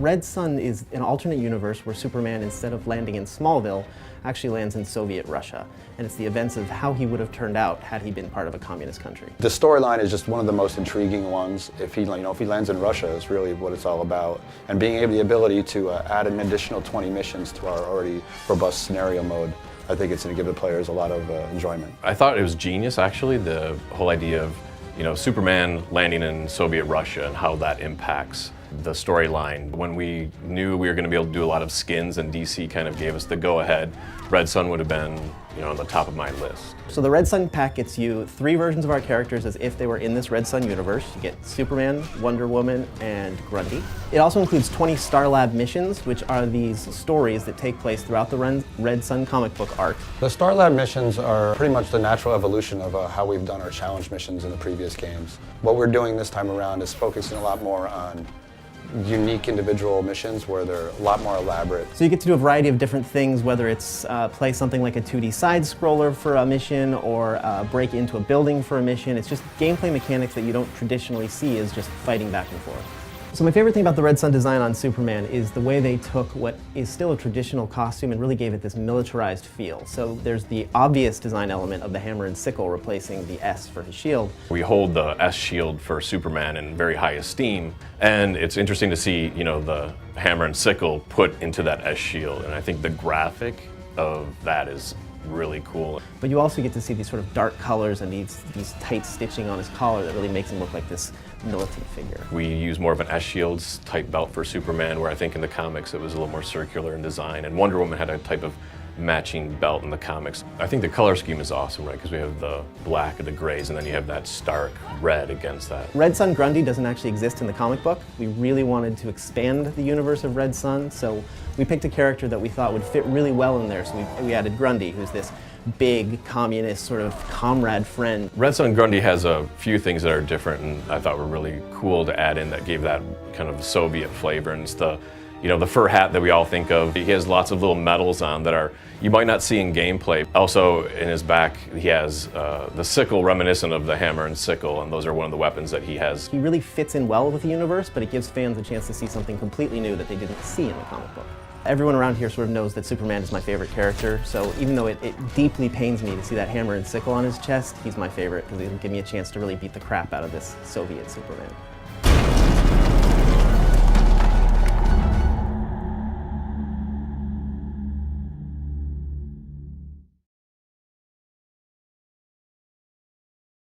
Red Sun is an alternate universe where Superman, instead of landing in Smallville, actually lands in Soviet Russia. And it's the events of how he would have turned out had he been part of a communist country. The storyline is just one of the most intriguing ones. If he lands in Russia, is really what it's all about. And being able the ability to add an additional 20 missions to our already robust scenario mode, I think it's going to give the players a lot of enjoyment. I thought it was genius, actually, the whole idea of Superman landing in Soviet Russia and how that impacts the storyline. When we knew we were going to be able to do a lot of skins and DC kind of gave us the go-ahead, Red Sun would have been on the top of my list. So the Red Sun pack gets you 3 versions of our characters as if they were in this Red Sun universe. You get Superman, Wonder Woman, and Grundy. It also includes 20 Star Lab missions, which are these stories that take place throughout the Red Sun comic book arc. The Star Lab missions are pretty much the natural evolution of how we've done our challenge missions in the previous games. What we're doing this time around is focusing a lot more on unique individual missions where they're a lot more elaborate. So you get to do a variety of different things, whether it's play something like a 2D side-scroller for a mission or break into a building for a mission. It's just gameplay mechanics that you don't traditionally see as just fighting back and forth. So my favorite thing about the Red Sun design on Superman is the way they took what is still a traditional costume and really gave it this militarized feel. So there's the obvious design element of the hammer and sickle replacing the S for his shield. We hold the S shield for Superman in very high esteem, and it's interesting to see, the hammer and sickle put into that S shield, and I think the graphic of that is really cool. But you also get to see these sort of dark colors and these tight stitching on his collar that really makes him look like this militant figure. We use more of an S shields type belt for Superman, where I think in the comics it was a little more circular in design, and Wonder Woman had a type of matching belt in the comics. I think the color scheme is awesome, right? Because we have the black and the grays, and then you have that stark red against that. Red Sun Grundy doesn't actually exist in the comic book. We really wanted to expand the universe of Red Sun, so we picked a character that we thought would fit really well in there. So we added Grundy, who's this big communist sort of comrade friend. Red Sun Grundy has a few things that are different and I thought were really cool to add in that gave that kind of Soviet flavor, and it's the fur hat that we all think of. He has lots of little medals on that you might not see in gameplay. Also, in his back, he has the sickle reminiscent of the hammer and sickle, and those are one of the weapons that he has. He really fits in well with the universe, but it gives fans a chance to see something completely new that they didn't see in the comic book. Everyone around here sort of knows that Superman is my favorite character, so even though it deeply pains me to see that hammer and sickle on his chest, he's my favorite because it'll give me a chance to really beat the crap out of this Soviet Superman.